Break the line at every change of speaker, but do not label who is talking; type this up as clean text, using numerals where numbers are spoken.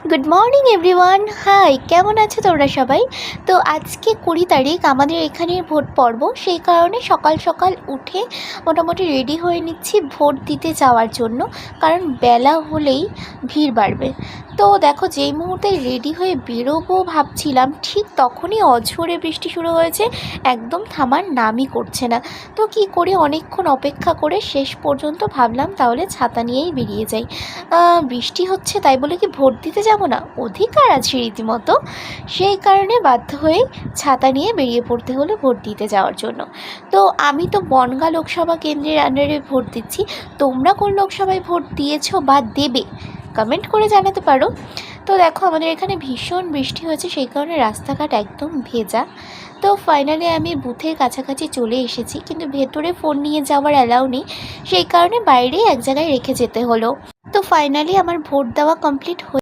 Good morning everyone. High, কেমন আছো তোমরা সবাই? তো আজকে 20 তারিখ, আমাদের এখানে ভোট পর্ব। সেই কারণে সকাল সকাল উঠে মোটামুটি রেডি হয়ে নিচ্ছি ভোট দিতে যাওয়ার জন্য, কারণ বেলা হলেই ভিড় বাড়বে। তো দেখো, যেই মুহূর্তে রেডি হয়ে বেরোবো ভাবছিলাম, ঠিক তখনই অঝোরে বৃষ্টি শুরু হয়েছে, একদম থামার নামই করছে না। তো কি করে, অনেকক্ষণ অপেক্ষা করে শেষ পর্যন্ত ভাবলাম তাহলে ছাতা নিয়েই বেরিয়ে যাই। বৃষ্টি হচ্ছে তাই বলে কি ভোট দিতে যাব না? অধিকার আছে রীতিমতো। সেই কারণে বাধ্য হয়ে ছাতা নিয়ে বেরিয়ে পড়তে হলো ভোট দিতে যাওয়ার জন্য। তো আমি তো বনগাঁ লোকসভা কেন্দ্রের আন্ডারে ভোট দিচ্ছি। তোমরা কোন লোকসভায় ভোট দিয়েছো বা দেবে কমেন্ট করে জানাতে পারো। তো দেখো, আমাদের এখানে ভীষণ বৃষ্টি হয়েছে, সেই কারণে রাস্তাঘাট একদম ভেজা। তো ফাইনালি আমি বুথের কাছাকাছি চলে এসেছি, কিন্তু ভেতরে ফোন নিয়ে যাওয়ার অ্যালাউ নেই, সেই কারণে বাইরেই এক জায়গায় রেখে যেতে হলো। তো ফাইনালি আমার ভোট দেওয়া কমপ্লিট হয়ে